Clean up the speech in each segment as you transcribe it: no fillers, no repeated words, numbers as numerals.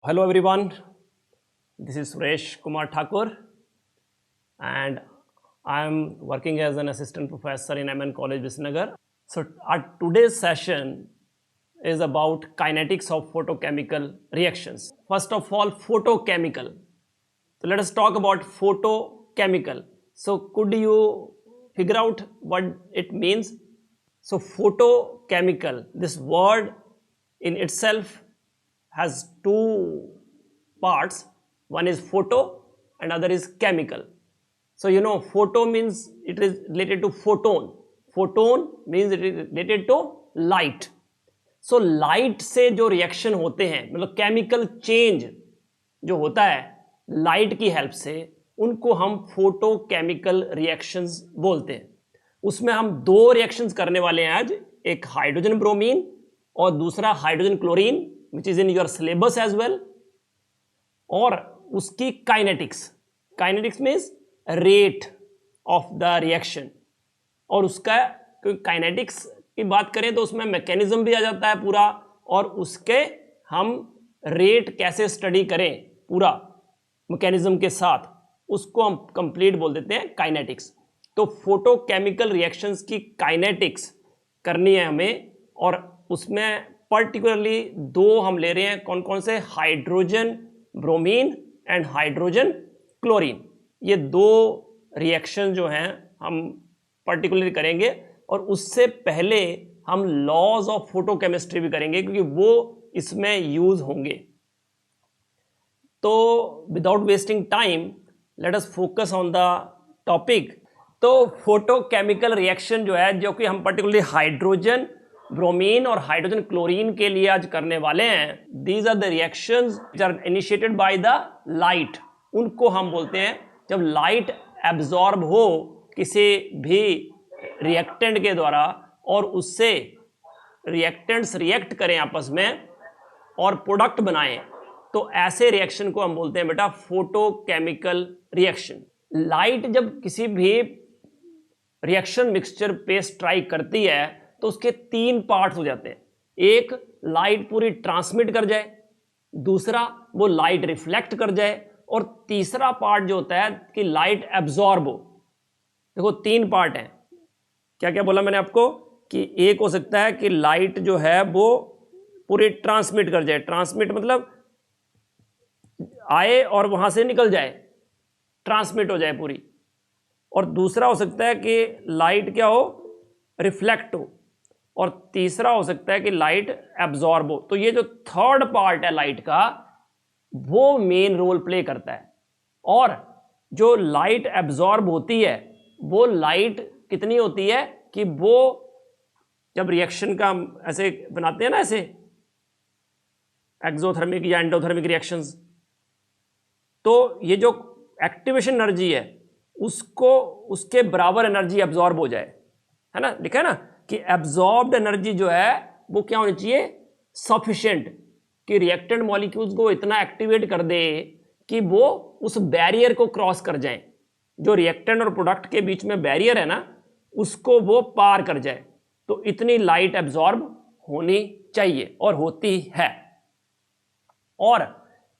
Hello everyone, this is Suresh Kumar Thakur and I am working as an assistant professor in MN College Visnagar. So our today's session is about kinetics of photochemical reactions. First of all, photochemical. So let us talk about photochemical. So could you figure out what it means? So photochemical, this word in itself has two parts. One is photo and other is chemical. So you know, photo means it is related to photon. Photon means it is related to light. So light से जो reaction होते हैं, मतलब chemical change जो होता है light की help से, उनको हम फोटोकेमिकल रिएक्शंस बोलते हैं. उसमें हम दो रिएक्शंस करने वाले हैं आज, एक हाइड्रोजन ब्रोमीन और दूसरा hydrogen chlorine, which is in your syllabus as well. और उसकी kinetics means rate of the reaction. और उसका काइनेटिक्स की बात करें तो उसमें मैकेनिज्म भी आ जाता है पूरा, और उसके हम रेट कैसे स्टडी करें पूरा मैकेनिज्म के साथ, उसको हम कंप्लीट बोल देते हैं काइनेटिक्स. तो फोटोकेमिकल रिएक्शंस की काइनेटिक्स करनी है हमें, और उसमें पर्टिकुलरली दो हम ले रहे हैं. कौन कौन से? Hydrogen bromine and hydrogen chlorine. ये दो रिएक्शन जो हैं हम पर्टिकुलरली करेंगे, और उससे पहले हम लॉज ऑफ फोटोकेमिस्ट्री भी करेंगे क्योंकि वो इसमें यूज होंगे. तो without wasting time let us focus on the topic. तो फोटोकेमिकल रिएक्शन जो है, जो कि हम पर्टिकुलरली हाइड्रोजन ब्रोमीन और हाइड्रोजन क्लोरीन के लिए आज करने वाले हैं, these are the reactions which are initiated by the light. उनको हम बोलते हैं जब लाइट एब्जॉर्ब हो किसी भी रिएक्टेंट के द्वारा और उससे रिएक्टेंट्स रिएक्ट करें आपस में और प्रोडक्ट बनाएं, तो ऐसे रिएक्शन को हम बोलते हैं बेटा फोटोकेमिकल रिएक्शन. लाइट जब किसी भी रिएक्शन मिक्सचर पे स्ट्राइक करती है तो उसके तीन पार्ट्स हो जाते हैं. एक, लाइट पूरी ट्रांसमिट कर जाए, दूसरा वो लाइट रिफ्लेक्ट कर जाए, और तीसरा पार्ट जो होता है कि लाइट एब्जॉर्ब हो. देखो तीन पार्ट हैं. क्या क्या बोला मैंने आपको? कि एक हो सकता है कि लाइट जो है वो पूरी ट्रांसमिट कर जाए. ट्रांसमिट मतलब आए और वहां से निकल जाए, ट्रांसमिट हो जाए पूरी. और दूसरा हो सकता है कि लाइट क्या हो? रिफ्लेक्ट हो. और तीसरा हो सकता है कि लाइट एब्जॉर्ब हो. तो ये जो थर्ड पार्ट है लाइट का, वो मेन रोल प्ले करता है. और जो लाइट एब्जॉर्ब होती है वो लाइट कितनी होती है कि वो जब रिएक्शन का ऐसे बनाते हैं ना, ऐसे एक्सोथर्मिक या एंडोथर्मिक रिएक्शंस, तो ये जो एक्टिवेशन एनर्जी है उसको उसके बराबर एनर्जी एब्जॉर्ब हो जाए, है ना. लिखा है ना कि एब्जॉर्ब्ड एनर्जी जो है वो क्या होनी चाहिए? सफिशिएंट, कि रिएक्टेंट मॉलिक्यूल्स को इतना एक्टिवेट कर दे कि वो उस बैरियर को क्रॉस कर जाएं. जो रिएक्टेंट और प्रोडक्ट के बीच में बैरियर है ना, उसको वो पार कर जाए. तो इतनी लाइट एब्जॉर्ब होनी चाहिए, और होती है. और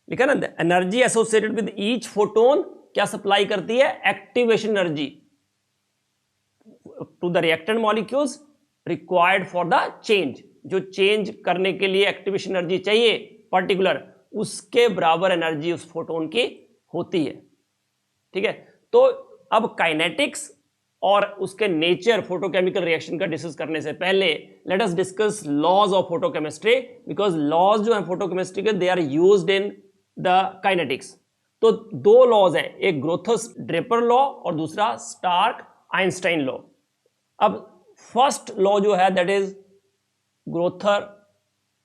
लिखा ना, energy associated with each photon क्या सप्लाई करती है? Activation energy to the reactant molecules required for the change. जो चेंज करने के लिए एक्टिवेशन एनर्जी चाहिए पर्टिकुलर, उसके बराबर एनर्जी उस फोटोन की होती है. ठीक है. तो अब काइनेटिक्स और उसके नेचर फोटोकेमिकल रिएक्शन का डिस्कस करने से पहले let us discuss laws of photochemistry, because laws जो है फोटोकेमिस्ट्री के, they are used in the kinetics. तो दो लॉज हैं, एक ग्रोथस ड्रेपर लॉ और दूसरा स्टार्क आइंस्टाइन लॉ. अब फर्स्ट लॉ जो है दैट इज ग्रोथर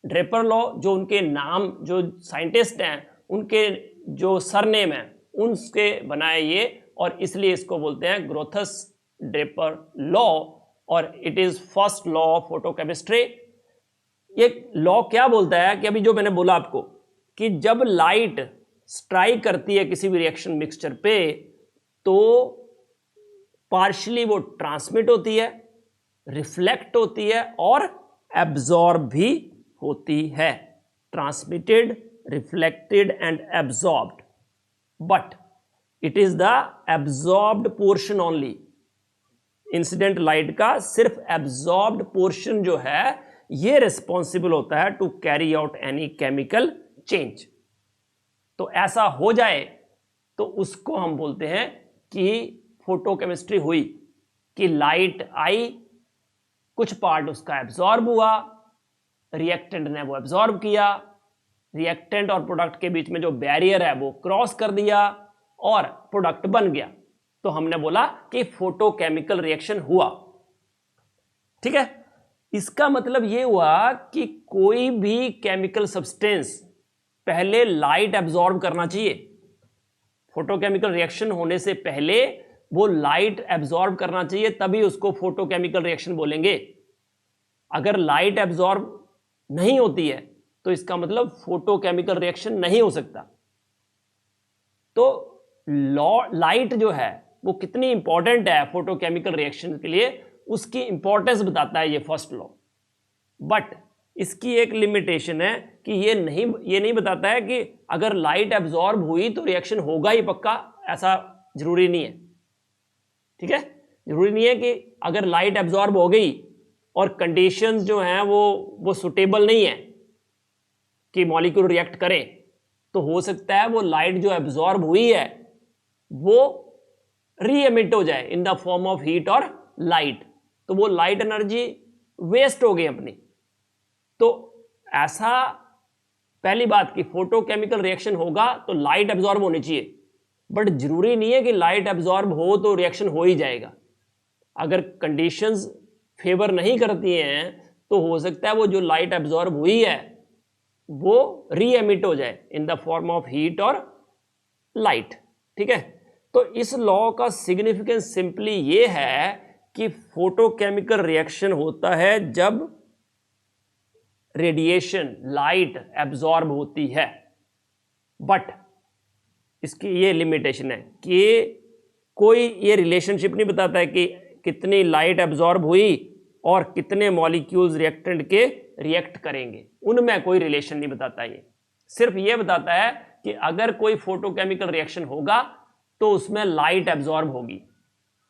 ड्रेपर लॉ. जो उनके नाम, जो साइंटिस्ट हैं उनके जो सरनेम है उनके बनाए ये, और इसलिए इसको बोलते हैं ग्रोथस ड्रेपर लॉ, और it is first law of photochemistry. ये लॉ क्या बोलता है कि अभी जो मैंने बोला आपको, कि जब लाइट स्ट्राइक करती है किसी भी रिएक्शन मिक्सचर पे, तो पार्शियली वो ट्रांसमिट होती है, रिफ्लेक्ट होती है और एब्जॉर्ब भी होती है. Transmitted reflected and absorbed, but it is the absorbed portion only. Incident light का सिर्फ एब्जॉर्ब्ड पोर्शन जो है ये रिस्पॉन्सिबल होता है to carry out any chemical change. तो ऐसा हो जाए तो उसको हम बोलते हैं कि फोटोकेमिस्ट्री हुई, कि लाइट आई, कुछ पार्ट उसका एब्जॉर्ब हुआ, रिएक्टेंट ने वो एब्जॉर्ब किया, रिएक्टेंट और प्रोडक्ट के बीच में जो बैरियर है वो क्रॉस कर दिया और प्रोडक्ट बन गया। तो हमने बोला कि फोटोकेमिकल रिएक्शन हुआ। ठीक है, इसका मतलब ये हुआ कि कोई भी केमिकल सब्सटेंस पहले लाइट एब्जॉर्ब करना चाहिए। फोटोकेमिकल रिएक्शन होने से पहले वो लाइट एब्जॉर्ब करना चाहिए, तभी उसको फोटोकेमिकल रिएक्शन बोलेंगे। अगर लाइट एब्जॉर्ब नहीं होती है तो इसका मतलब फोटोकेमिकल रिएक्शन नहीं हो सकता। तो लाइट जो है वो कितनी इंपॉर्टेंट है फोटोकेमिकल रिएक्शन के लिए, उसकी इंपॉर्टेंस बताता है ये फर्स्ट लॉ। बट इसकी एक लिमिटेशन है कि ये नहीं बताता है कि अगर लाइट एब्जॉर्ब हुई तो रिएक्शन होगा ही पक्का, ऐसा जरूरी नहीं है। ठीक है, जरूरी नहीं है कि अगर लाइट एब्जॉर्ब हो गई और कंडीशंस जो हैं वो सुटेबल नहीं है कि मॉलिक्यूल रिएक्ट करें, तो हो सकता है वो लाइट जो एब्जॉर्ब हुई है वो री एमिट हो जाए in the form of heat और लाइट, तो वो लाइट एनर्जी वेस्ट हो गई अपनी। तो ऐसा पहली बात कि फोटोकेमिकल रिएक्शन होगा तो लाइट एब्जॉर्ब होनी चाहिए, बट जरूरी नहीं है कि लाइट एब्जॉर्ब हो तो रिएक्शन हो ही जाएगा। अगर कंडीशंस फेवर नहीं करती हैं तो हो सकता है वो जो लाइट एब्जॉर्ब हुई है वो री एमिट हो जाए in the form of heat और लाइट। ठीक है, तो इस लॉ का सिग्निफिकेंस सिंपली ये है कि फोटोकेमिकल रिएक्शन होता है जब रेडिएशन लाइट एब्जॉर्ब होती है। बट इसकी ये लिमिटेशन है कि कोई ये रिलेशनशिप नहीं बताता है कि कितनी लाइट एब्जॉर्ब हुई और कितने मॉलिक्यूल्स रिएक्टेंट के रिएक्ट करेंगे, उनमें कोई रिलेशन नहीं बताता। ये सिर्फ ये बताता है कि अगर कोई फोटोकेमिकल रिएक्शन होगा तो उसमें लाइट एब्जॉर्ब होगी,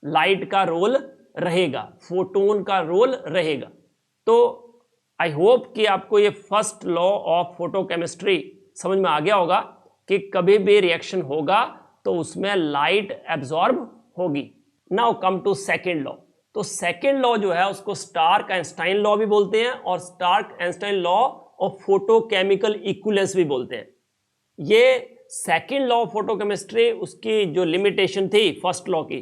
लाइट का रोल रहेगा, फोटोन का रोल रहेगा। तो आई होप कि आपको ये फर्स्ट लॉ ऑफ फोटोकेमिस्ट्री समझ में आ गया होगा कि कभी भी रिएक्शन होगा तो उसमें लाइट एब्जॉर्ब होगी। Now come to second law. तो सेकेंड लॉ जो है उसको स्टार्क आइंस्टाइन लॉ भी बोलते हैं और Stark Einstein law of photochemical equivalence भी बोलते हैं। ये सेकेंड लॉ ऑफ फोटोकेमिस्ट्री, उसकी जो लिमिटेशन थी फर्स्ट लॉ की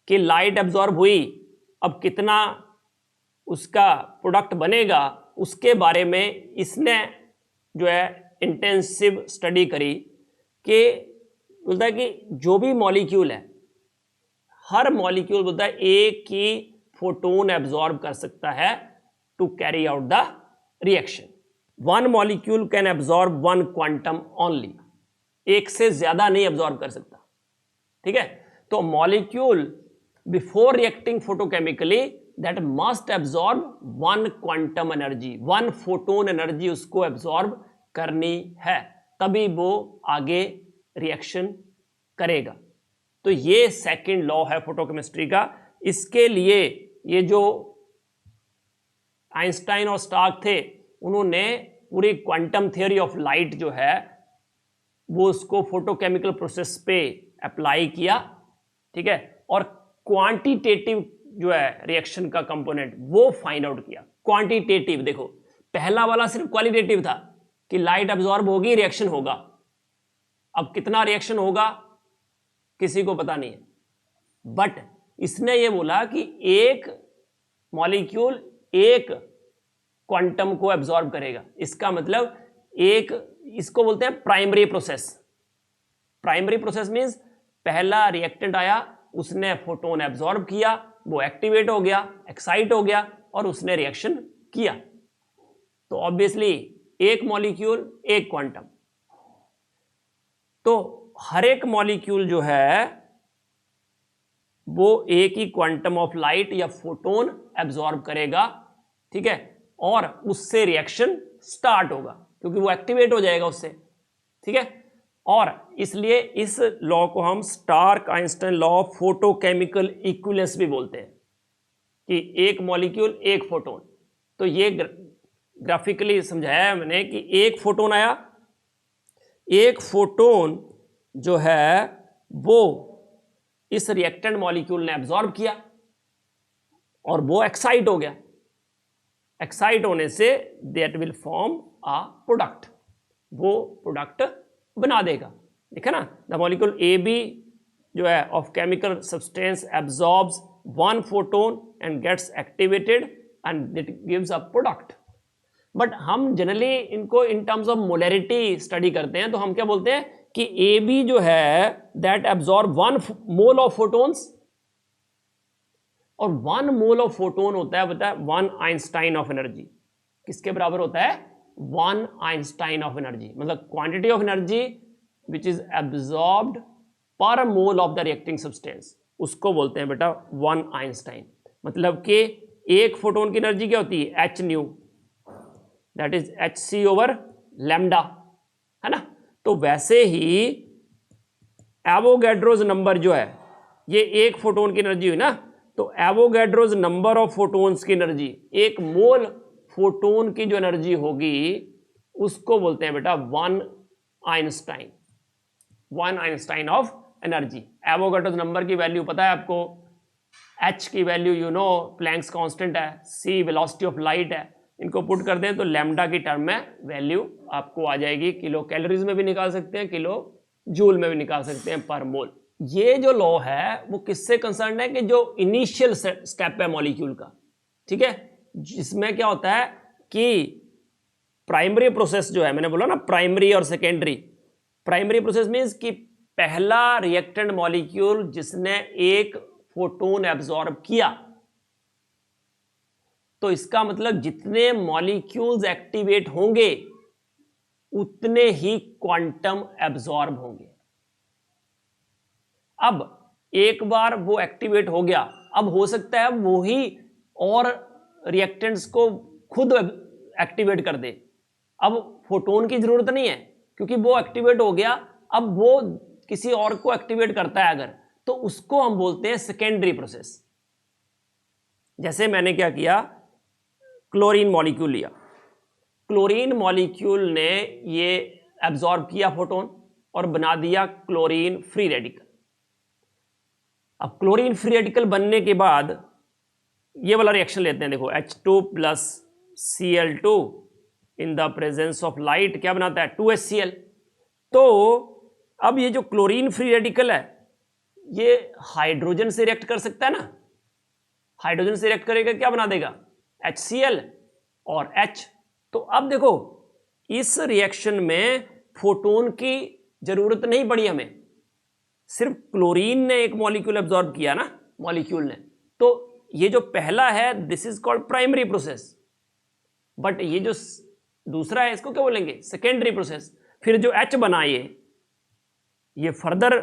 कि लाइट एब्जॉर्ब हुई, अब कितना उसका प्रोडक्ट बनेगा, उसके बारे में इसने जो है इंटेंसिव स्टडी करी कि बोलता है कि जो भी मॉलिक्यूल है, हर मॉलिक्यूल बोलता है एक ही फोटोन एब्जॉर्ब कर सकता है to carry out the reaction. One molecule can absorb one quantum only, एक से ज्यादा नहीं एब्जॉर्ब कर सकता। ठीक है, तो molecule before reacting photochemically that must absorb one quantum energy, one photon energy उसको एब्जॉर्ब करनी है, तभी वो आगे रिएक्शन करेगा। तो ये सेकंड लॉ है फोटोकेमिस्ट्री का। इसके लिए ये जो आइंस्टाइन और स्टार्क थे उन्होंने पूरी क्वांटम थियोरी ऑफ लाइट जो है वो उसको फोटोकेमिकल प्रोसेस पे अप्लाई किया। ठीक है, और क्वांटिटेटिव जो है रिएक्शन का कंपोनेंट वो फाइंड आउट किया। क्वांटिटेटिव, देखो पहला वाला सिर्फ क्वालिटेटिव था कि लाइट एब्जॉर्ब होगी रिएक्शन होगा, अब कितना रिएक्शन होगा किसी को पता नहीं है। बट इसने ये बोला कि एक मॉलिक्यूल एक क्वांटम को एब्जॉर्ब करेगा, इसका मतलब एक, इसको बोलते हैं primary process. Primary process means पहला रिएक्टेंट आया, उसने फोटोन एब्जॉर्ब किया, वो एक्टिवेट हो गया, एक्साइट हो गया और उसने रिएक्शन किया। तो ऑब्वियसली एक मॉलिक्यूल एक क्वांटम, तो हर एक मॉलिक्यूल जो है वो एक ही क्वांटम ऑफ लाइट या फोटोन एब्जॉर्ब करेगा। ठीक है, और उससे रिएक्शन स्टार्ट होगा क्योंकि वो एक्टिवेट हो जाएगा उससे। ठीक है। और इसलिए इस लॉ को हम Stark Einstein law of photochemical equivalence भी बोलते हैं कि एक मॉलिक्यूल एक फोटोन। तो ये ग्राफिकली समझाया है मैंने कि एक फोटोन आया, एक फोटोन जो है वो इस रिएक्टेंट मॉलिक्यूल ने एब्जॉर्ब किया और वो एक्साइट हो गया। एक्साइट होने say that will form a product, वो प्रोडक्ट बना देगा। देखा ना, द मॉलिक्यूल ए बी जो है of chemical substance absorbs one photon and gets activated and it gives a product. But हम जनरली इनको in terms of molarity study करते हैं, तो हम क्या बोलते हैं कि ए बी जो है that absorb 1 mole of photons, और 1 मोल ऑफ फोटोन होता है बता 1 आइंस्टाइन ऑफ एनर्जी। किसके बराबर होता है? 1 आइंस्टाइन ऑफ एनर्जी, मतलब quantity of energy which is absorbed per mole of the reacting substance, उसको बोलते हैं बेटा 1 आइंस्टाइन। मतलब कि एक फोटोन की एनर्जी क्या होती है? H nu, that is h c over lambda, है ना। तो वैसे ही एवोगैड्रोज नंबर जो है, ये एक फोटोन की एनर्जी हुई ना, तो एवोगैड्रोज नंबर ऑफ फोटोन्स की एनर्जी, एक मोल फोटोन की जो एनर्जी होगी उसको बोलते हैं बेटा 1 Einstein, 1 Einstein of energy. Avogadro's number की वैल्यू पता है आपको, h की value you know Planck's constant है, c वेलोसिटी ऑफ लाइट है। इनको पुट कर दें तो लैम्डा की टर्म में वैल्यू आपको आ जाएगी, किलो कैलोरीज में भी निकाल सकते हैं, किलो जूल में भी निकाल सकते हैं पर मोल। ये जो लॉ है वो किससे कंसर्न है कि जो इनिशियल स्टेप है मॉलिक्यूल का, ठीक है, जिसमें क्या होता है कि प्राइमरी प्रोसेस जो है, मैंने बोला ना प्राइमरी और सेकेंडरी। प्राइमरी प्रोसेस मींस कि पहला रिएक्टेंट मॉलिक्यूल जिसने एक फोटोन एब्जॉर्ब किया, तो इसका मतलब जितने मॉलिक्यूल्स एक्टिवेट होंगे उतने ही क्वांटम एब्जॉर्ब होंगे। अब एक बार वो एक्टिवेट हो गया, अब हो सकता है वो ही और रिएक्टेंट्स को खुद एक्टिवेट कर दे। अब फोटोन की जरूरत नहीं है क्योंकि वो एक्टिवेट हो गया, अब वो किसी और को एक्टिवेट करता है अगर, तो उसको हम बोलते हैं सेकेंडरी प्रोसेस। जैसे मैंने क्या किया, क्लोरीन मॉलिक्यूल लिया, क्लोरीन मॉलिक्यूल ने ये एब्जॉर्ब किया फोटोन और बना दिया क्लोरीन फ्री रेडिकल। अब क्लोरीन फ्री रेडिकल बनने के बाद ये वाला रिएक्शन लेते हैं, देखो H2 plus Cl2 in the presence of light क्या बनाता है? 2HCl। तो अब ये जो क्लोरीन फ्री रेडिकल है ये हाइड्रोजन से रिएक्ट कर सकता है ना, हाइड्रोजन से रिएक्ट करेगा, क्या बना देगा? HCl और H। तो अब देखो इस रिएक्शन में फोटोन की जरूरत नहीं पड़ी हमें, सिर्फ क्लोरीन ने एक मॉलिक्यूल एब्जॉर्ब किया ना, मॉलिक्यूल ने, तो ये जो पहला है this is called primary process, but ये जो दूसरा है इसको क्या बोलेंगे? Secondary process. फिर जो H बना ये फर्दर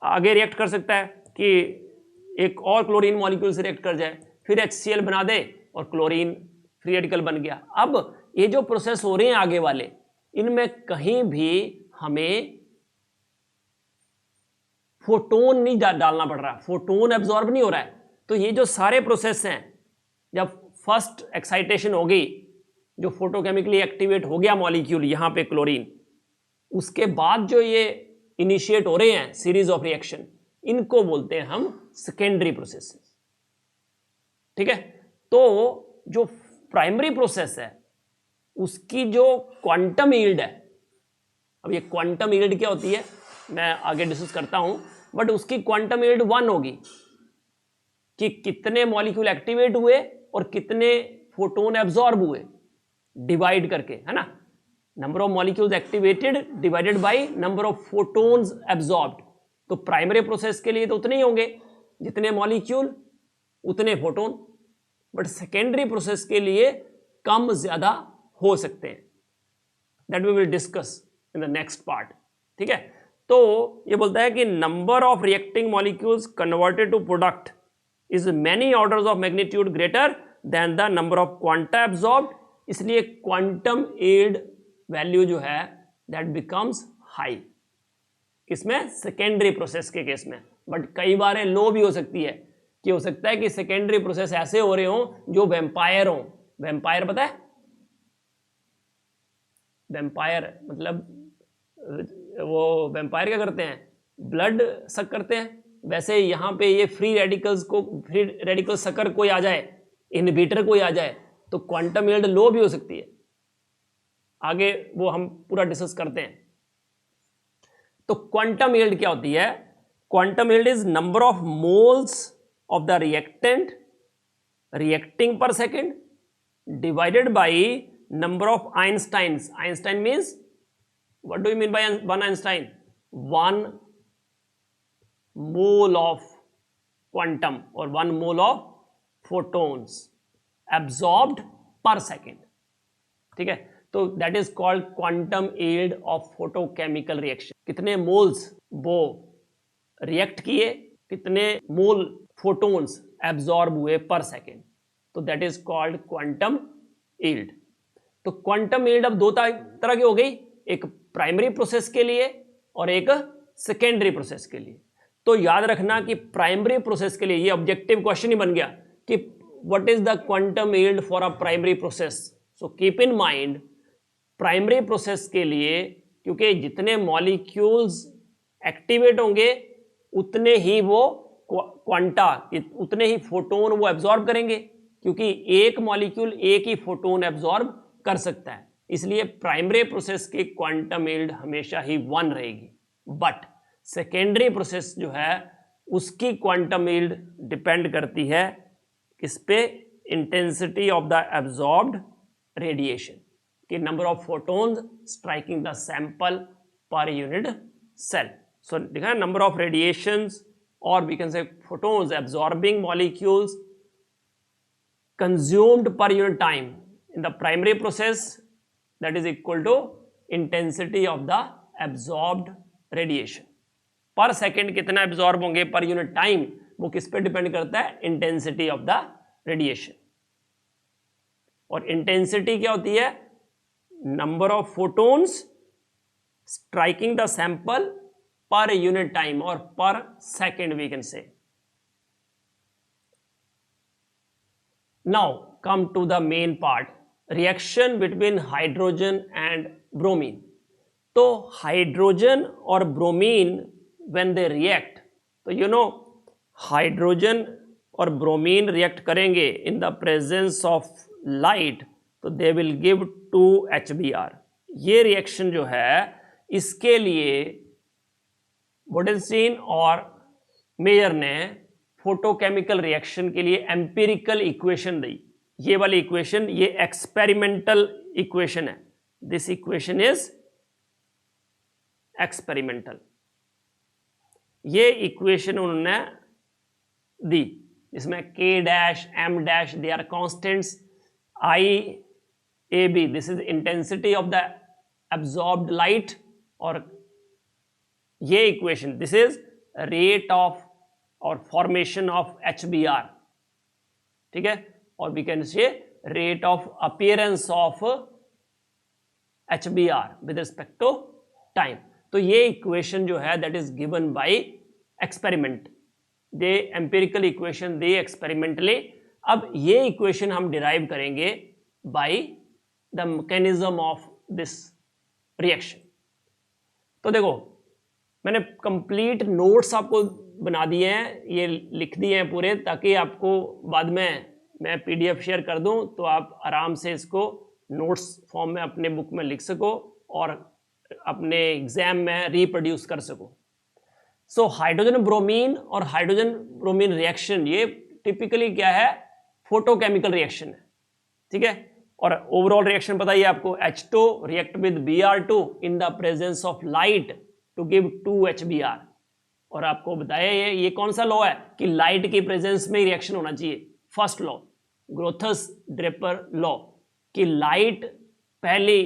आगे रिएक्ट कर सकता है कि एक और क्लोरीन मॉलिक्यूल से रिएक्ट कर जाए, फिर HCl बना दे और क्लोरीन फ्री रेडिकल बन गया। अब ये जो प्रोसेस हो रहे हैं आगे वाले, इनमें कहीं भी हमें फोटोन नहीं डालना पड़ रहा, फोटोन एब्जॉर्ब नहीं हो रहा है। तो ये जो सारे प्रोसेस हैं, जब फर्स्ट एक्साइटेशन हो गई, जो फोटोकेमिकली एक्टिवेट हो गया मॉलिक्यूल यहां पे क्लोरीन, उसके बाद जो ये इनिशिएट हो रहे हैं सीरीज ऑफ रिएक्शन, इनको बोलते हैं हम सेकेंडरी प्रोसेस, ठीक है। तो जो प्राइमरी प्रोसेस है उसकी जो क्वांटम यील्ड है, अब ये क्वांटम यील्ड क्या होती है मैं आगे डिस्कस करता हूं, बट उसकी क्वांटम यील्ड 1 होगी कि कितने मॉलिक्यूल एक्टिवेट हुए और कितने फोटोन एब्जॉर्ब हुए, डिवाइड करके, है ना, number of molecules activated divided by number of photons absorbed. तो प्राइमरी प्रोसेस के लिए तो उतने ही होंगे, जितने मॉलिक्यूल उतने फोटोन, बट सेकेंडरी प्रोसेस के लिए कम ज्यादा हो सकते हैं, that we will discuss in the next part, ठीक है। तो ये बोलता है कि number of reacting molecules converted to product is many orders of magnitude greater than the number of quanta absorbed, इसलिए क्वांटम यील्ड वैल्यू जो है दैट बिकम्स हाई, किसमें? सेकेंडरी प्रोसेस के केस में। बट कई बार लो भी हो सकती है, कि हो सकता है कि सेकेंडरी प्रोसेस ऐसे हो रहे हो जो वैम्पायर हो। वैम्पायर पता है? वैम्पायर मतलब वो वैम्पायर क्या करते हैं? ब्लड सक करते हैं। वैसे यहाँ पे ये फ्री रेडिकल सकर कोई आ जाए, इनहिबिटर कोई आ जाए, तो क्वांटम यील्ड लो भी हो सकती है। आगे वो हम पूरा डिस्कस करते हैं। तो क्वांटम यील्ड क्या होती है? Quantum yield is number of moles of the reactant reacting per second divided by number of Einsteins. Einstein means, what do you mean by one Einstein? 1 mole of quantum or 1 mole of photons absorbed per second. ठीक है, तो that is called quantum yield of photochemical reaction. कितने moles वो react किए, कितने मोल photons absorb हुए पर second, तो that is called quantum yield. तो क्वांटम यील्ड अब दो तरह की हो गई, एक प्राइमरी प्रोसेस के लिए और एक सेकेंडरी प्रोसेस के लिए। तो याद रखना कि प्राइमरी प्रोसेस के लिए ये ऑब्जेक्टिव क्वेश्चन ही बन गया कि what is the quantum yield for a primary process. So keep in mind, primary process के लिए, क्योंकि जितने मॉलिक्यूल्स एक्टिवेट होंगे उतने ही वो क्वांटा, उतने ही फोटोन वो एब्जॉर्ब करेंगे, क्योंकि एक मॉलिक्यूल एक ही फोटोन एब्जॉर्ब कर सकता है। इसलिए प्राइमरी प्रोसेस की क्वांटम यील्ड हमेशा ही 1 रहेगी। बट सेकेंडरी प्रोसेस जो है उसकी क्वांटम यील्ड डिपेंड करती है किस पे? Intensity of the absorbed radiation, कि number of photons striking the sample per unit cell. So देखा है, नंबर ऑफ रेडिएशंस और we can say photons absorbing molecules consumed per unit time in the primary process, that is equal to intensity of the absorbed radiation. पर second कितना absorb होंगे पर unit time, वो किस पे डिपेंड करता है? Intensity of the radiation. और इंटेंसिटी क्या होती है? Number of photons striking the sample per unit time और per second we can say. Now come to the main part, reaction between hydrogen and bromine. तो hydrogen और bromine when they react, तो you know hydrogen और bromine react करेंगे in the presence of light, तो they will give 2HBr। ये reaction जो है इसके लिए बोडेनस्टीन और मेयर ने फोटोकेमिकल रिएक्शन के लिए एम्पिरिकल इक्वेशन दी। ये वाली इक्वेशन ये एक्सपेरिमेंटल इक्वेशन है, दिस इक्वेशन इज एक्सपेरिमेंटल। ये इक्वेशन उन्होंने दी जिसमें K dash M dash they are constants, I A B this is intensity of the absorbed light, और ये equation this is rate of और फॉर्मेशन ऑफ HBr, ठीक है, और we can say rate of appearance of HBr with respect to time. तो ये equation जो है that is given by experiment, they empirical equation they experimentally. अब ये इक्वेशन हम डिराइव करेंगे by the mechanism of this reaction. तो देखो मैंने कंप्लीट नोट्स आपको बना दिए हैं, ये लिख दिए हैं पूरे, ताकि आपको बाद में मैं PDF शेयर कर दूं तो आप आराम से इसको नोट्स फॉर्म में अपने बुक में लिख सको और अपने एग्जाम में रिप्रोड्यूस कर सको। सो हाइड्रोजन ब्रोमीन और हाइड्रोजन ब्रोमीन रिएक्शन ये टिपिकली क्या है? फोटोकेमिकल रिएक्शन है, ठीक है। और ओवरऑल रिएक्शन बताइए आपको, H2 react with Br2 in the presence of light to give 2HBr। और आपको बताया ये कौन सा लॉ है कि लाइट की प्रेजेंस में ही रिएक्शन होना चाहिए? First law, Grotthuss Draper law, कि लाइट पहली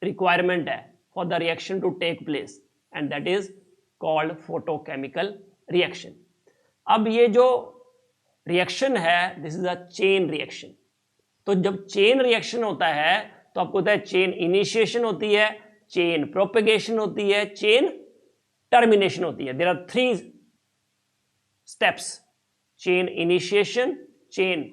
रिक्वायरमेंट है for the reaction to take place, and that is called photochemical reaction. अब ये जो रिएक्शन है this is a chain reaction. तो जब चेन रिएक्शन होता है तो आपको पता है चेन इनिशिएशन होती है, चेन प्रोपेगेशन होती है, चेन टर्मिनेशन होती है। There are 3 steps, chain initiation, chain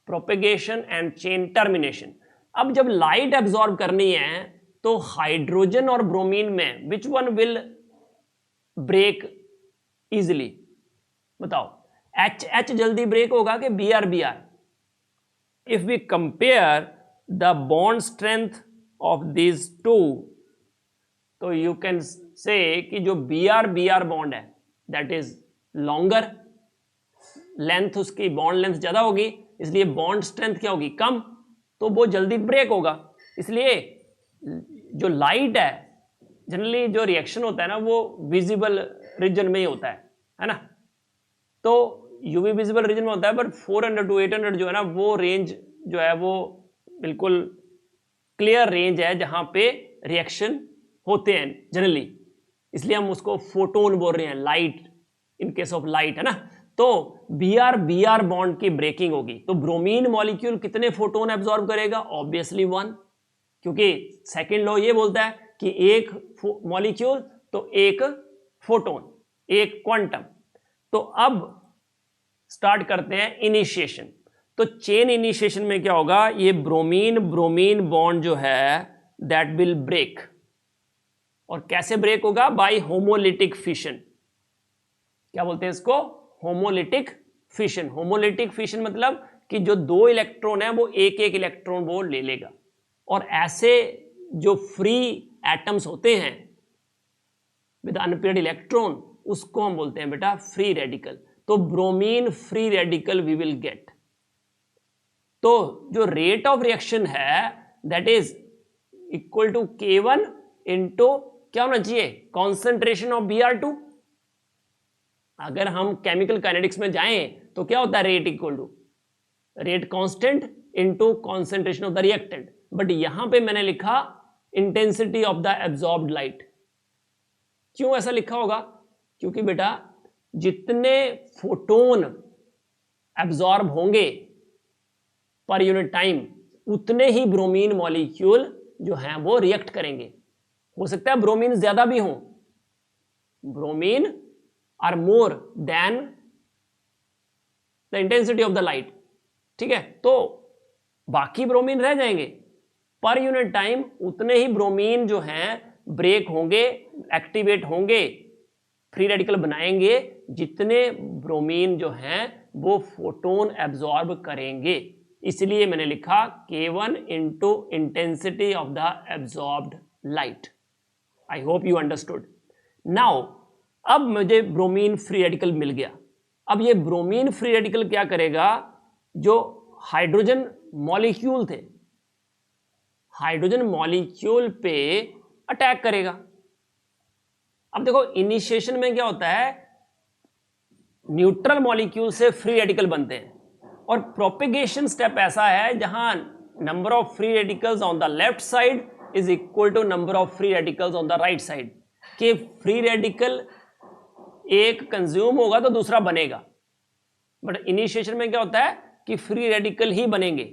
propagation and chain termination. अब जब लाइट एब्जॉर्ब करनी है तो हाइड्रोजन और ब्रोमीन में which one will break easily? बताओ, एच जल्दी ब्रेक होगा कि Br? If we compare the bond strength of this two, तो यू कैन से कि जो Br बॉन्ड है दैट इज लॉन्गर, लेंथ उसकी बॉन्ड लेंथ ज्यादा होगी, इसलिए बॉन्ड स्ट्रेंथ क्या होगी? कम, तो वो जल्दी ब्रेक होगा। इसलिए जो लाइट है, जनरली जो रिएक्शन होता है ना वो विजिबल रीजन में ही होता है ना, तो यूवी विजिबल रीजन में होता है, बट 400 to 800 जो है ना वो रेंज जो है वो बिल्कुल क्लियर रेंज है जहां पे रिएक्शन होते हैं जनरली, इसलिए हम उसको फोटोन बोल रहे हैं, light, in case of light, है ना। तो Br बॉन्ड की ब्रेकिंग होगी, तो ब्रोमीन मॉलिक्यूल कितने फोटोन एब्जॉर्ब करेगा? ऑब्वियसली 1, क्योंकि सेकेंड लॉ ये बोलता है कि एक मॉलिक्यूल तो एक फोटोन, एक क्वांटम। तो अब स्टार्ट करते हैं इनिशिएशन। तो चेन इनिशिएशन में क्या होगा? ये ब्रोमीन बॉन्ड जो है दैट विल ब्रेक, और कैसे ब्रेक होगा? By homolytic fission. क्या बोलते हैं इसको? Homolytic fission. होमोलिटिक फिशन मतलब कि जो 2 इलेक्ट्रॉन है वो एक इलेक्ट्रॉन वो ले लेगा, और ऐसे जो फ्री एटम्स होते हैं विद अनपेयर्ड इलेक्ट्रॉन उसको हम बोलते हैं बेटा फ्री रेडिकल। तो bromine free radical we will get. तो जो रेट ऑफ रिएक्शन है that is equal to K1 into क्या होना चाहिए? Concentration of Br2। अगर हम केमिकल काइनेटिक्स में जाएं तो क्या होता है? Rate equal to rate constant into concentration of the reactant, but यहां पे मैंने लिखा intensity of the absorbed light. क्यों ऐसा लिखा होगा? क्योंकि बेटा जितने फोटोन एब्जॉर्ब होंगे पर यूनिट टाइम उतने ही ब्रोमीन मॉलिक्यूल जो हैं वो रिएक्ट करेंगे। हो सकता है ब्रोमीन ज्यादा भी हों, bromine are more than the intensity of the light, ठीक है। तो बाकी ब्रोमीन रह जाएंगे, पर यूनिट टाइम उतने ही ब्रोमीन जो हैं ब्रेक होंगे, एक्टिवेट होंगे, फ्री रेडिकल बनाएंगे जितने ब्रोमीन जो हैं वो फोटोन एब्जॉर्ब करेंगे। इसलिए मैंने लिखा K1 into intensity of the absorbed light. I hope you understood. Now अब मुझे ब्रोमीन फ्री रेडिकल मिल गया। अब ये ब्रोमीन फ्री रेडिकल क्या करेगा? जो हाइड्रोजन मॉलिक्यूल थे, हाइड्रोजन मॉलिक्यूल पे अटैक करेगा। अब देखो इनिशिएशन में क्या होता है? न्यूट्रल मॉलिक्यूल से फ्री रेडिकल बनते हैं, और प्रोपेगेशन स्टेप ऐसा है जहां number of free radicals on the left side is equal to number of free radicals on the right side. कि फ्री रेडिकल एक कंज्यूम होगा तो दूसरा बनेगा, बट इनिशिएशन में क्या होता है कि फ्री रेडिकल ही बनेंगे,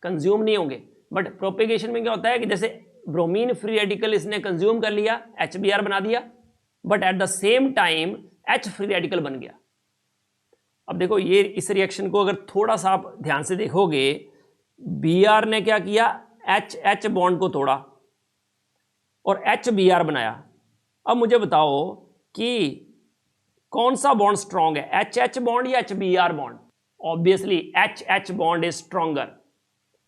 कंज्यूम नहीं होंगे। बट प्रोपेगेशन में क्या होता है कि जैसे ब्रोमीन फ्री रेडिकल इसने कंज्यूम कर लिया, HBr बना दिया, but at the same time H free radical बन गया। अब देखो ये इस रिएक्शन को अगर थोड़ा सा आप ध्यान से देखोगे, Br ने क्या किया? H बॉन्ड को तोड़ा और HBr बनाया। अब मुझे बताओ कि कौन सा बॉन्ड स्ट्रॉन्ग है, HH बॉन्ड या HBr bond? Obviously HH bond is stronger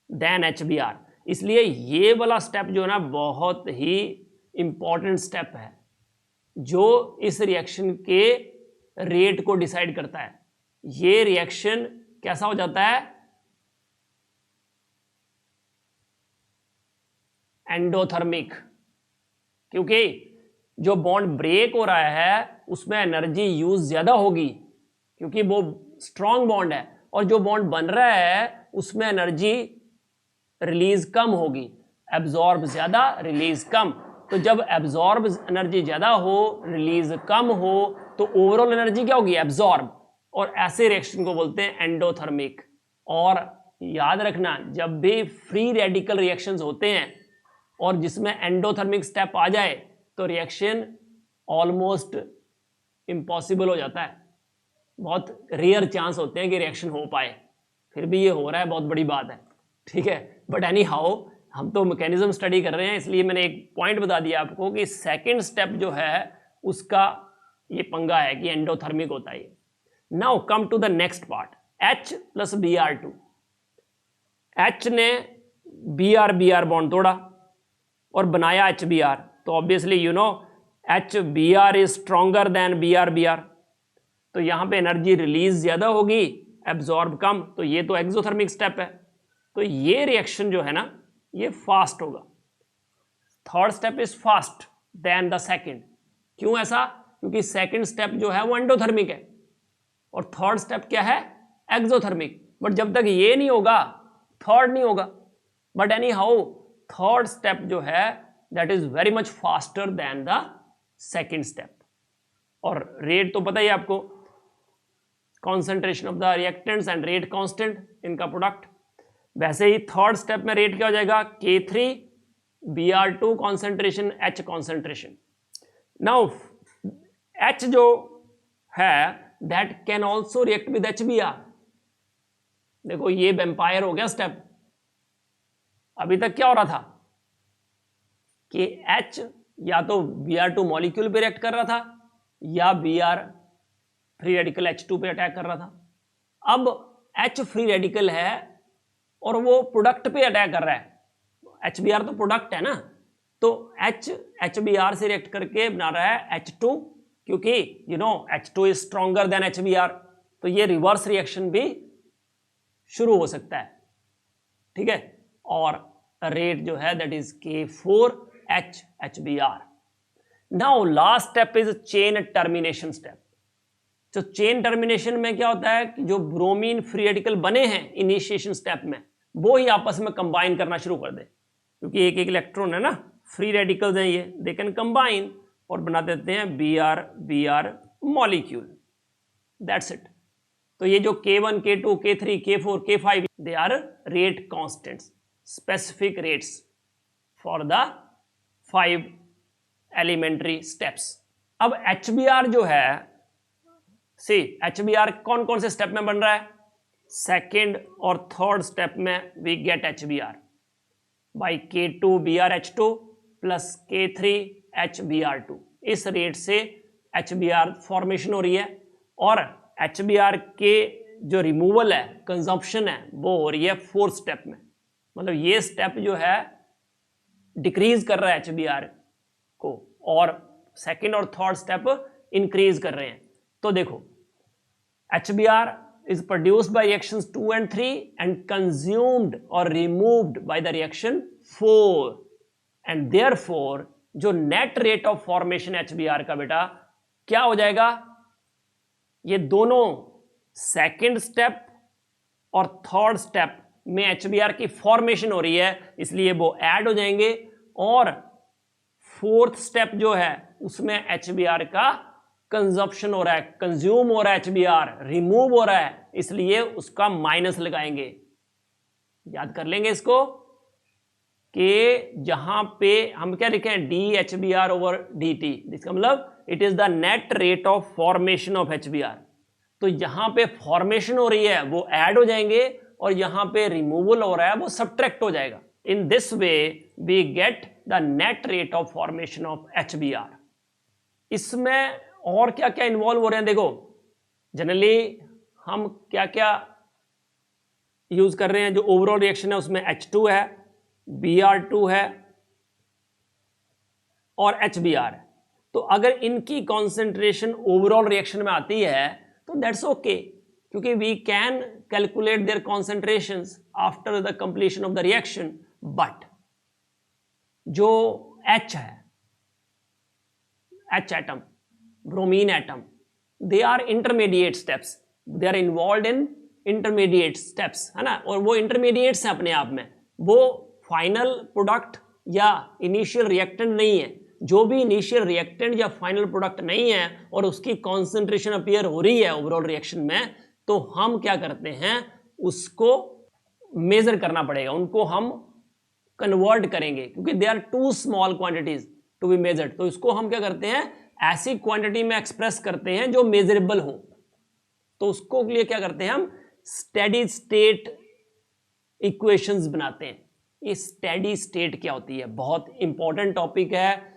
then HBr। इसलिए ये वाला स्टेप जो है ना बहुत ही इंपॉर्टेंट स्टेप है, जो इस रिएक्शन के रेट को डिसाइड करता है। ये रिएक्शन कैसा हो जाता है? एंडोथर्मिक, क्योंकि जो बॉन्ड ब्रेक हो रहा है उसमें एनर्जी यूज ज्यादा होगी क्योंकि वो स्ट्रॉन्ग बॉन्ड है, और जो बॉन्ड बन रहा है उसमें एनर्जी रिलीज कम होगी, एब्जॉर्ब ज्यादा रिलीज कम। तो जब एब्जॉर्ब एनर्जी ज्यादा हो रिलीज कम हो तो ओवरऑल एनर्जी क्या होगी? एब्जॉर्ब। और ऐसे रिएक्शन को बोलते हैं एंडोथर्मिक। और याद रखना, जब भी फ्री रेडिकल रिएक्शंस होते हैं और जिसमें एंडोथर्मिक स्टेप आ जाए तो रिएक्शन ऑलमोस्ट इम्पॉसिबल हो जाता है। बहुत रेयर चांस होते हैं कि रिएक्शन हो पाए, फिर भी ये हो रहा है, बहुत बड़ी बात है, ठीक है। बट एनी हाउ हम तो मैकेनिज्म स्टडी कर रहे हैं, इसलिए मैंने एक पॉइंट बता दिया आपको कि सेकेंड स्टेप जो है उसका ये पंगा है कि एंडोथर्मिक होता है। Now come to the next part, H plus Br2। H ने Br बॉन्ड तोड़ा और बनाया HBr, तो obviously you know HBr is stronger than Br। तो यहाँ पे एनर्जी रिलीज ज्यादा होगी, एब्जॉर्ब कम, तो ये तो एक्सोथर्मिक स्टेप है। तो ये रिएक्शन जो है ना ये फास्ट होगा। Third step is fast than the second. क्यों ऐसा? क्योंकि सेकंड स्टेप जो है वो एंडोथर्मिक है और थर्ड स्टेप क्या है? एक्सोथर्मिक। बट जब तक ये नहीं होगा थर्ड नहीं होगा। But any how third step जो है that is very much faster than the second step. और रेट तो पता ही आपको, concentration of the reactants and rate constant, इनका प्रोडक्ट। वैसे ही थर्ड स्टेप में रेट क्या हो जाएगा? K3 Br2 concentration H concentration. Now H जो है that can also react with HBr। देखो ये वेम्पायर हो गया स्टेप। अभी तक क्या हो रहा था कि H या तो Br2 मॉलिक्यूल पे रिएक्ट कर रहा था या Br फ्री रेडिकल H2 पे अटैक कर रहा था। अब H फ्री रेडिकल है और वो प्रोडक्ट पे अटैक कर रहा है। HBr तो प्रोडक्ट है ना, तो HBr से रिएक्ट करके बना रहा है H2, क्योंकि you know H2 is stronger then HBr। तो ये रिवर्स रिएक्शन भी शुरू हो सकता है, ठीक है। और रेट जो है that is K4 HBr। Now last step is chain termination step. तो चेन टर्मिनेशन में क्या होता है कि जो ब्रोमीन फ्री रेडिकल बने हैं इनिशिएशन स्टेप में, वो ही आपस में कंबाइन करना शुरू कर दे, क्योंकि एक एक इलेक्ट्रॉन है ना, फ्री रेडिकल्स हैं ये, दे कैन कंबाइन और बना देते हैं Br मॉलिक्यूल, दैट्स इट। तो ये जो K1 K2 K3 K4 K5 they are rate constants, specific rates for the 5 elementary steps. अब HBr जो है, सी HBr कौन कौन से स्टेप में बन रहा है? सेकेंड और थर्ड स्टेप में we get HBr by K2 BrH2 plus K3 HBr2। इस रेट से HBr फॉर्मेशन हो रही है और HBr के जो रिमूवल है, कंजम्पशन है, वो हो रही है फोर्थ स्टेप में। मतलब ये स्टेप जो है डिक्रीज कर रहा है HBr को और सेकेंड और थर्ड स्टेप इंक्रीज कर रहे हैं। तो देखो HBr is produced by reactions 2 and 3 and consumed or removed by the reaction 4, and therefore जो net rate of formation HBr का बेटा क्या हो जाएगा? ये दोनों सेकेंड स्टेप और थर्ड स्टेप में HBr की फॉर्मेशन हो रही है, इसलिए वो ऐड हो जाएंगे और फोर्थ स्टेप जो है उसमें HBr का कंजप्शन हो रहा है, कंज्यूम हो रहा है, HBr रिमूव हो रहा है, इसलिए उसका माइनस लगाएंगे। याद कर लेंगे इसको कि जहां पे हम क्या लिखें DHBr ओवर DT, इसका मतलब it is the net rate of formation of HBr। तो यहां पे फॉर्मेशन हो रही है वो ऐड हो जाएंगे और यहां पे रिमूवल हो रहा है वो सबट्रैक्ट हो जाएगा। In this way we get the net rate of formation of HBr। इसमें और क्या क्या इन्वॉल्व हो रहे हैं? देखो जनरली हम क्या क्या यूज कर रहे हैं, जो ओवरऑल रिएक्शन है उसमें H2 है, Br2 है और HBr है। तो अगर इनकी कॉन्सेंट्रेशन ओवरऑल रिएक्शन में आती है तो दैट्स ओके, क्योंकि we can calculate their concentrations after the completion of the reaction. But जो H है, H atom, bromine atom, they are intermediate steps, they are involved in intermediate steps, है ना। और वो intermediates हैं अपने आप में, वो फाइनल प्रोडक्ट या इनिशियल रिएक्टेंट नहीं है। जो भी इनिशियल रिएक्टेंट या फाइनल प्रोडक्ट नहीं है और उसकी कॉन्सेंट्रेशन अपीयर हो रही है ओवरऑल रिएक्शन में, तो हम क्या करते हैं, उसको मेजर करना पड़ेगा, उनको हम कन्वर्ट करेंगे, क्योंकि they are too small quantities to be measured, तो इसको हम क्या करते हैं, ऐसी क्वांटिटी में एक्सप्रेस करते हैं जो मेजरेबल हो। तो उसको लिए क्या करते हैं, हम स्टेडी स्टेट इक्वेशंस बनाते हैं। ये स्टेडी स्टेट क्या होती है, बहुत इंपॉर्टेंट टॉपिक है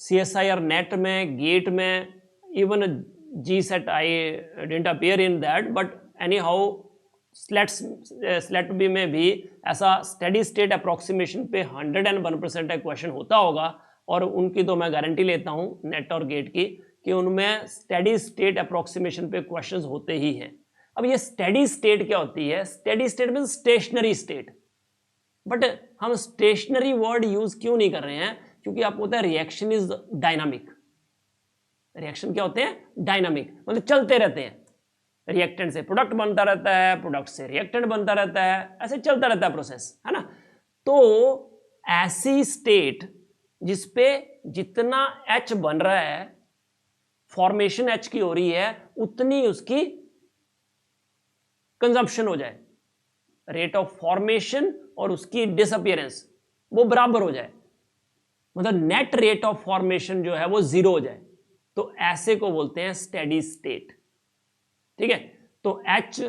CSIR नेट में, गेट में, even GSET I didn't appear in that, but anyhow SLET B में भी ऐसा स्टेडी स्टेट अप्रोक्सीमेशन पे 101% क्वेश्चन होता होगा, और उनकी तो मैं गारंटी लेता हूँ नेट और गेट की कि उनमें स्टेडी स्टेट अप्रोक्सीमेशन पे क्वेश्चंस होते ही हैं। अब ये स्टेडी स्टेट क्या होती है, steady state mean stationery state, but हम स्टेशनरी वर्ड यूज क्यों नहीं कर रहे हैं, क्योंकि आपको पता है रिएक्शन इज डायनामिक। रिएक्शन क्या होते हैं, डायनामिक, मतलब चलते रहते हैं, रिएक्टेंट से प्रोडक्ट बनता रहता है, प्रोडक्ट से रिएक्टेंट बनता रहता है, ऐसे चलता रहता है प्रोसेस, है ना। तो ऐसी स्टेट जिसपे जितना H बन रहा है, फॉर्मेशन H की हो रही है, उतनी उसकी कंजम्पशन हो जाए, रेट ऑफ फॉर्मेशन और उसकी डिसअपियरेंस वो बराबर हो जाए, मतलब नेट रेट ऑफ फॉर्मेशन जो है वो 0 हो जाए, तो ऐसे को बोलते हैं स्टेडी स्टेट। ठीक है, तो H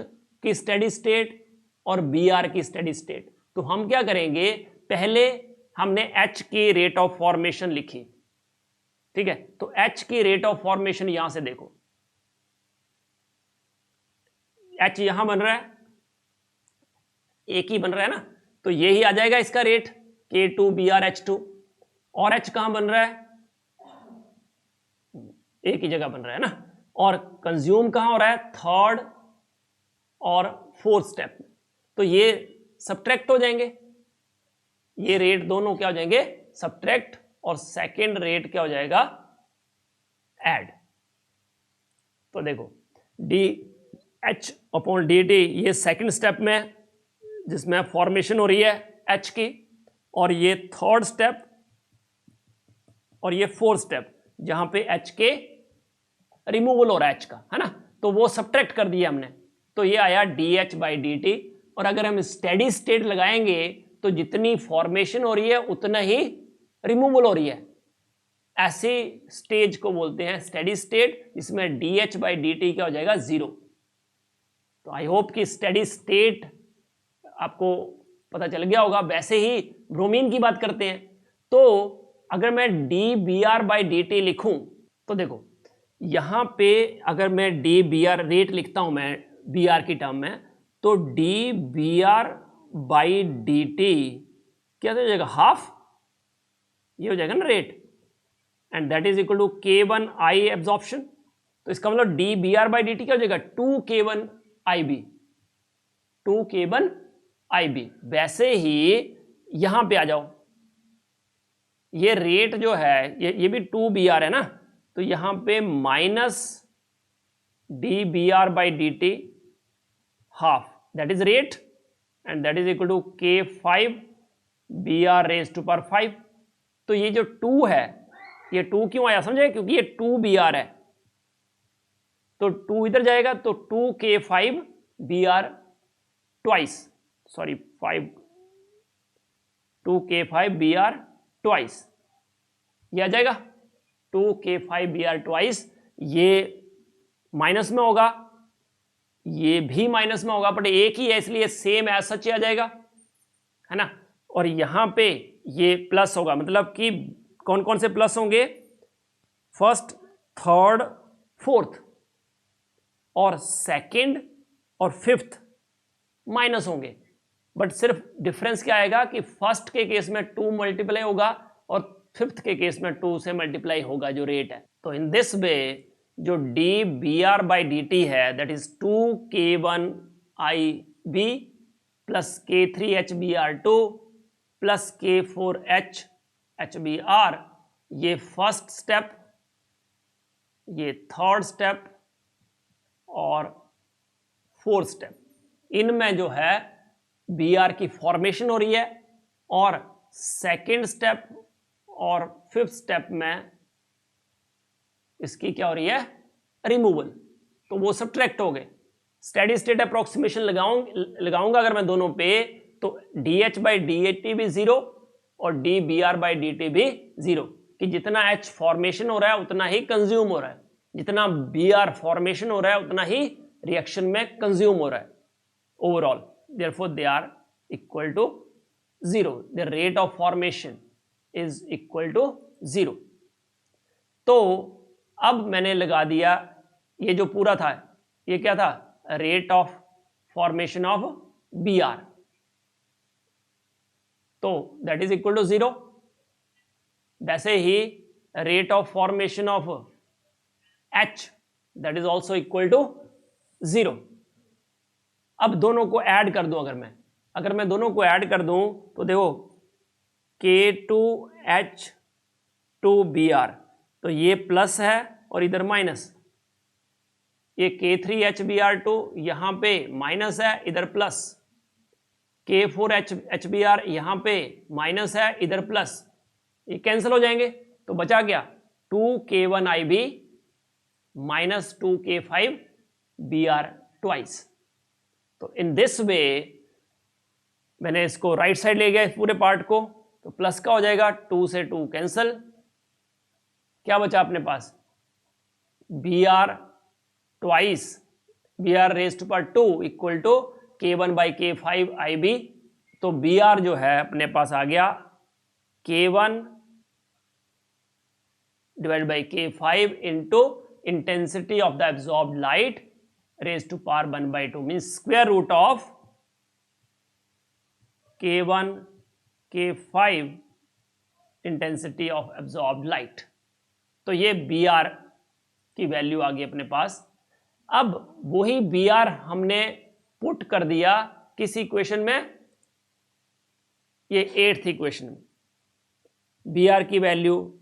की स्टेडी स्टेट और Br की स्टेडी स्टेट। तो हम क्या करेंगे, पहले हमने H की रेट ऑफ फॉर्मेशन लिखी, ठीक है, तो H की रेट ऑफ फॉर्मेशन यहां से देखो, H यहां बन रहा है, एक ही बन रहा है ना, तो ये ही आ जाएगा इसका रेट K2BrH2, और H कहां बन रहा है, एक ही जगह बन रहा है ना, और कंज्यूम कहां हो रहा है, थर्ड और फोर्थ स्टेप, तो ये सब्ट्रैक्ट हो जाएंगे, ये रेट दोनों क्या हो जाएंगे, सब्ट्रैक्ट, और सेकेंड रेट क्या हो जाएगा, ऐड। तो देखो DH/dt ये सेकेंड स्टेप में जिसमें फॉर्मेशन हो रही है H की, और ये थर्ड स्टेप और ये फोर्थ स्टेप जहां पे H के रिमूवल हो रहा है H का, है ना, तो वो सब्ट्रैक्ट कर दिया हमने, तो ये आया DH/dt। और अगर हम स्टेडी स्टेट लगाएंगे तो जितनी फॉर्मेशन हो रही है उतना ही रिमूवल हो रही है, ऐसी स्टेज को बोलते हैं स्टेडी स्टेट, जिसमें DH/dt क्या हो जाएगा, 0। तो आई होप कि स्टेडी स्टेट आपको पता चल गया होगा। वैसे ही ब्रोमीन की बात करते हैं, तो अगर मैं dBr/dt लिखूं, तो देखो यहां पे अगर मैं dBr रेट लिखता हूं मैं Br की टर्म में, तो dBr/dt क्या हो जाएगा, हाफ, ये हो जाएगा ना rate, and that is equal to K1I absorption. तो इसका मतलब dBr/dt क्या हो जाएगा, 2K1IB, 2K1IB। वैसे ही यहां पे आ जाओ, ये रेट जो है ये भी 2Br है ना, तो यहां पे minus dBr/dt half, that is rate, and that is equal to K5Br⁵. तो ये जो 2 है, ये 2 क्यों आया समझे, क्योंकि ये 2Br है, तो 2 इधर जाएगा, तो 2K5Br twice, sorry 2K5Br twice, ये आ जाएगा 2K5Br ट्वाइस। ये माइनस में होगा, ये भी माइनस में होगा, बट एक ही है इसलिए सेम एज सच आ जाएगा, है ना। और यहां पे ये प्लस होगा, मतलब कि कौन कौन से प्लस होंगे, फर्स्ट, थर्ड, फोर्थ, और सेकंड और फिफ्थ माइनस होंगे, बट सिर्फ डिफरेंस क्या आएगा कि फर्स्ट के केस में 2 मल्टीप्लाई होगा और फिफ्थ के केस में 2 से मल्टीप्लाई होगा जो रेट है। तो इन दिस वे जो dBr/dt है that is 2K1IB plus K3HBr2 plus K4HBr, ये फर्स्ट स्टेप, ये थर्ड स्टेप और फोर्थ स्टेप, इनमें जो है Br की फॉर्मेशन हो रही है, और सेकेंड स्टेप और फिफ्थ स्टेप में इसकी क्या हो रही है, रिमूवल, तो वो सब्ट्रैक्ट हो गए। स्टेडी स्टेट अप्रोक्सीमेशन लगाऊंगा अगर मैं दोनों पे, तो DH by DT भी 0 और DBr by DT भी 0, कि जितना H फॉर्मेशन हो रहा है उतना ही कंज्यूम हो रहा है, जितना Br फॉर्मेशन हो रहा है उतना ही रिएक्शन में कंज्यूम हो रहा है overall. Therefore they are equal to 0. The rate of formation is equal to 0. तो अब मैंने लगा दिया, ये जो पूरा था ये क्या था, rate of formation of Br, तो दैट इज इक्वल टू 0. वैसे ही rate of formation of H, that is also equal to 0. अब दोनों को ऐड कर दूं, अगर मैं दोनों को ऐड कर दूं तो देखो K2H2Br, तो ये प्लस है और इधर माइनस, ये K3HBr2 यहां पे माइनस है, इधर प्लस, K4HBr यहां पे माइनस है, इधर प्लस, ये कैंसिल हो जाएंगे. तो बचा क्या, 2K1IB माइनस 2K5Br ट्वाइस. तो इन दिस वे मैंने इसको राइट साइड ले गया इस पूरे पार्ट को, तो प्लस का हो जाएगा, 2 से 2 कैंसिल, क्या बचा अपने पास, Br twice Br raise to power 2 equal to K1 by K5IB. तो Br जो है अपने पास आ गया K1 divide by K5 into intensity of the absorbed light raise to power 1/2, means square root of K1 K5 intensity of absorbed light. तो ये Br की value आ गई अपने पास. अब वही Br हमने पुट कर दिया किस इक्वेशन में, ये 8th इक्वेशन में Br की वैल्यू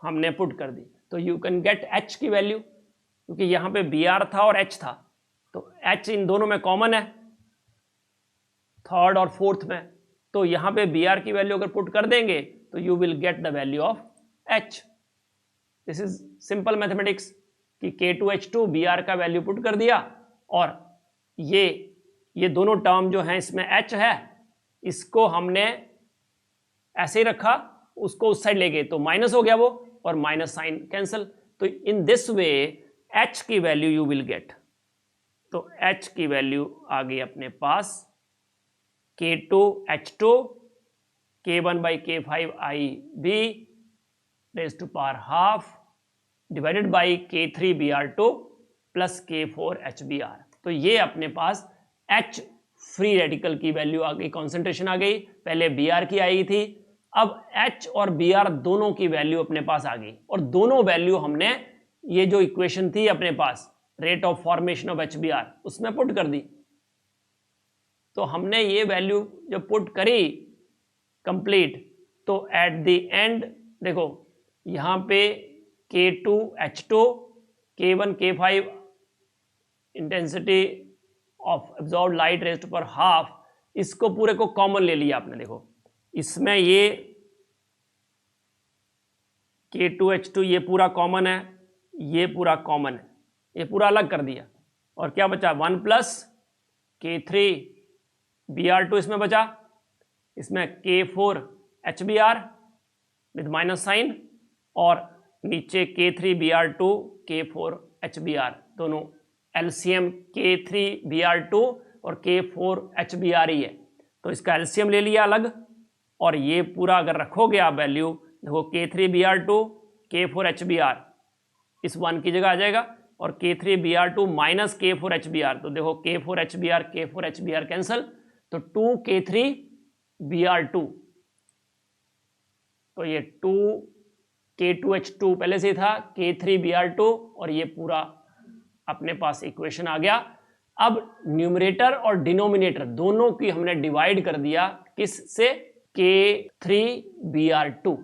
हमने पुट कर दी. तो यू कैन गेट H की वैल्यू, क्योंकि यहां पे Br था और H था, तो H इन दोनों में कॉमन है, थर्ड और फोर्थ में. तो यहां पे Br की वैल्यू अगर पुट कर देंगे तो you will get the value of H. This is simple mathematics कि K2H2 Br का वैल्यू पुट कर दिया, और ये दोनों टर्म जो हैं इसमें H है, इसको हमने ऐसे ही रखा, उसको उस साइड ले गए तो माइनस हो गया वो, और माइनस साइन कैंसिल. तो इन दिस वे H की वैल्यू यू विल गेट. तो H की वैल्यू आ गई अपने पास K2H2 K1 by K5IB raise to power half divided by K3Br2 plus K4HBr. तो ये अपने पास H फ्री रेडिकल की वैल्यू आ गई, कॉन्सेंट्रेशन आ गई. पहले Br की आई थी, अब H और Br दोनों की वैल्यू अपने पास आ गई, और दोनों वैल्यू हमने ये जो इक्वेशन थी अपने पास rate of formation of HBr उसमें पुट कर दी. तो हमने ये वैल्यू जब पुट करी कंप्लीट, तो एट द एंड देखो यहां पे K2H2 K1 K5 intensity of absorbed light raise to power half, इसको पूरे को कॉमन ले लिया आपने. देखो इसमें ये K2H2 ये पूरा कॉमन है, ये पूरा कॉमन है, ये पूरा अलग कर दिया, और क्या बचा 1 प्लस K3Br2 इसमें बचा, इसमें K4HBr विद माइनस साइन, और नीचे K3Br2 K4HBr, दोनों एलसीएम K3Br2 और K4HBr ही है, तो इसका एलसीएम ले लिया अलग. और ये पूरा अगर रखोगे आप वैल्यू, देखो K3Br2 K4HBr इस 1 की जगह आ जाएगा, और K3Br2 माइनस K4HBr, तो देखो K4HBr कैंसिल, तो 2K3Br2, तो ये 2K2H2 पहले से था, K3Br2, और ये पूरा अपने पास इक्वेशन आ गया. अब न्यूमरेटर और डिनोमिनेटर दोनों की हमने डिवाइड कर दिया, किस से, K3Br2.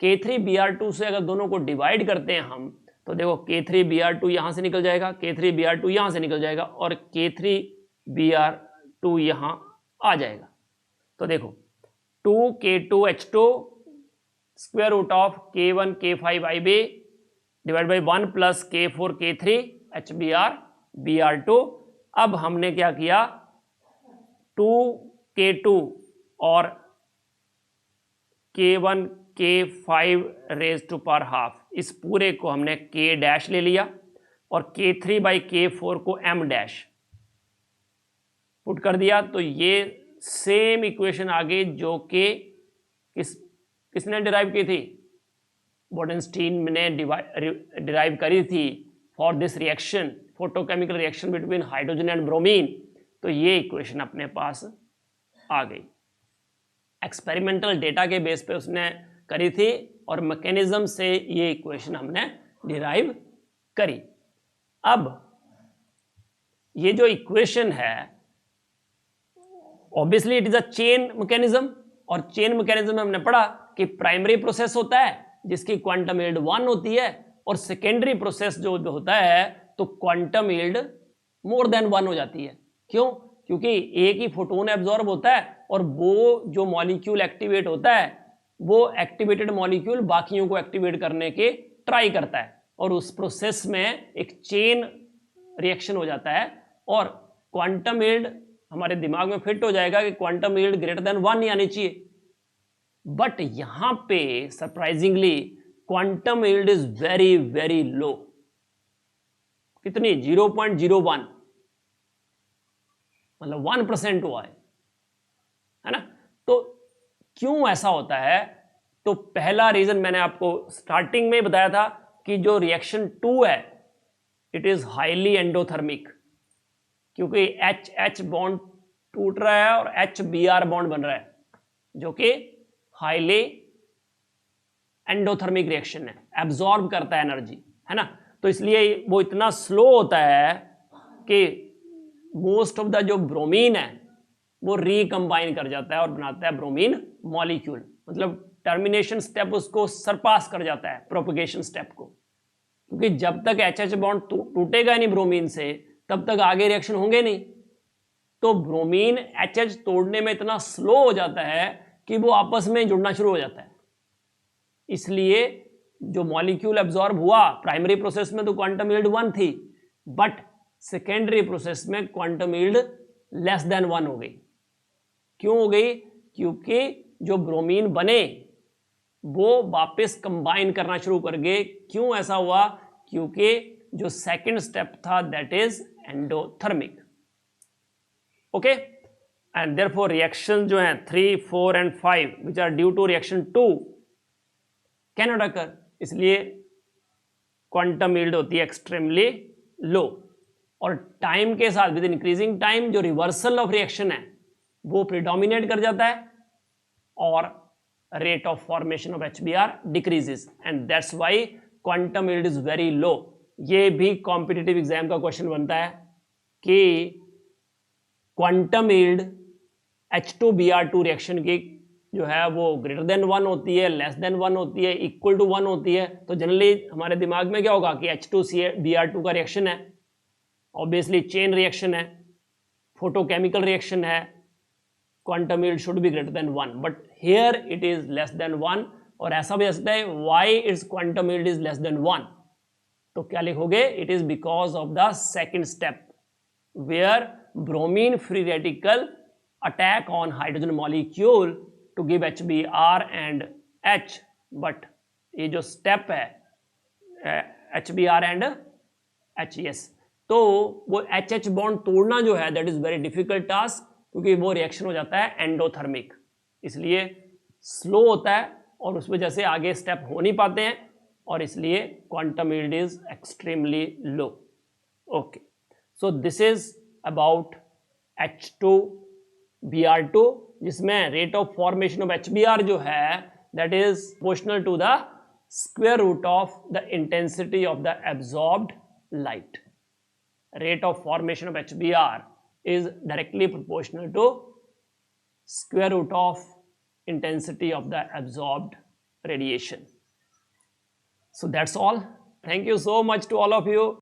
K3Br2 से अगर दोनों को डिवाइड करते हैं हम, तो देखो K3Br2 यहां से निकल जाएगा, K3Br2 यहां से निकल जाएगा, और K3Br2 यहां आ जाएगा. तो देखो 2K2H2 square root of K1 K5IB divide by 1 plus K4 K3HBr Br2. अब हमने क्या किया, 2 K2 और K1 K5 raise to power half, इस पूरे को हमने K डैश ले लिया और K3 बाई K4 को M डैश पुट कर दिया। तो ये सेम इक्वेशन आ गई जो कि किसने डिराइव की थी, बोडेनस्टीन ने डिराइव करी थी for this reaction, photochemical reaction between hydrogen and bromine. तो ये इक्वेशन अपने पास आ गई, एक्सपेरिमेंटल डेटा के बेस पे उसने करी थी और मैकेनिज्म से ये इक्वेशन हमने डिराइव करी। अब ये जो इक्वेशन है obviously it is a chain mechanism, और चेन मैकेनिज्म में हमने पढ़ा कि प्राइमरी प्रोसेस होता है जिसकी क्वांटम यील्ड 1 होती है, और सेकेंडरी प्रोसेस जो होता है तो क्वांटम यील्ड मोर देन 1 हो जाती है। क्यों? क्योंकि एक ही फोटोन एब्जॉर्ब होता है और वो जो मॉलिक्यूल एक्टिवेट होता है वो एक्टिवेटेड मॉलिक्यूल बाकियों को एक्टिवेट करने के ट्राई करता है, और उस प्रोसेस में एक चेन रिएक्शन हो जाता है और क्वांटम यील्ड हमारे दिमाग में फिट हो जाएगा कि क्वांटम यील्ड ग्रेटर देन 1 ही आनी चाहिए। बट यहां पे surprisingly quantum yield is very very low. कितनी? 0.01, मतलब 1% हुआ है ना। तो क्यों ऐसा होता है? तो पहला रीजन मैंने आपको स्टार्टिंग में बताया था कि जो रिएक्शन 2 है इट इज हाईली एंडोथर्मिक, क्योंकि H बॉन्ड टूट रहा है और HBr बॉन्ड बन रहा है जो कि हाईली एंडोथर्मिक रिएक्शन है, एब्जॉर्ब करता है एनर्जी, है ना। तो इसलिए वो इतना स्लो होता है कि मोस्ट ऑफ द जो ब्रोमीन है वो रिकंबाइन कर जाता है और बनाता है ब्रोमीन मॉलिक्यूल, मतलब टर्मिनेशन स्टेप उसको सरपास कर जाता है प्रोपगेशन स्टेप को, क्योंकि जब तक HH बॉन्ड टूटेगा नहीं ब्रोमीन से तब तक आगे रिएक्शन होंगे नहीं। तो ब्रोमीन HH तोड़ने में इतना स्लो हो जाता है कि वो आपस में जुड़ना शुरू हो जाता है। इसलिए जो मॉलिक्यूल एब्जॉर्ब हुआ प्राइमरी प्रोसेस में तो क्वांटम यील्ड 1 थी, बट सेकेंडरी प्रोसेस में क्वांटम यील्ड लेस देन 1 हो गई। क्यों हो गई? क्योंकि जो ब्रोमीन बने वो वापस कंबाइन करना शुरू कर गए। क्यों ऐसा हुआ? क्योंकि जो सेकंड स्टेप था that is endothermic. Okay, and therefore reaction जो है 3, 4 and 5 which are due to reaction 2 can not occur, इसलिए क्वांटम यील्ड होती है एक्सट्रीमली लो। और टाइम के साथ विद इंक्रीजिंग टाइम जो रिवर्सल ऑफ रिएक्शन है वो प्रिडोमिनेट कर जाता है और rate of formation of HBr decreases, and that's why quantum yield is very low. ये भी कॉम्पिटिटिव एग्जाम का क्वेश्चन बनता है कि क्वांटम यील्ड H2Br2 रिएक्शन की जो है वो ग्रेटर देन 1 होती है, लेस देन 1 होती है, इक्वल टू 1 होती है। तो जनरली हमारे दिमाग में क्या होगा कि H2Br2 का रिएक्शन है, ऑब्वियसली चेन रिएक्शन है, फोटोकेमिकल रिएक्शन है, quantum yield should be greater than 1, but here it is less than 1। और ऐसा भी सकता है why its quantum yield is less than 1, तो क्या लिखोगे? It is because of the second step where bromine free radical attack on hydrogen molecule to give HBr and H, but ये जो स्टेप है HBr एंड HES, तो वो HH bond तोड़ना जो है that is very difficult task, क्योंकि वो रिएक्शन हो जाता है एंडोथर्मिक, इसलिए स्लो होता है और उस वजह से आगे स्टेप हो नहीं पाते हैं, और इसलिए quantum yield is extremely low. Okay, so this is about H2Br2, जिसमें rate of formation of HBr जो है that is proportional to the square root of the intensity of the absorbed light. Rate of formation of HBr is directly proportional to square root of intensity of the absorbed radiation. So that's all. Thank you so much to all of you.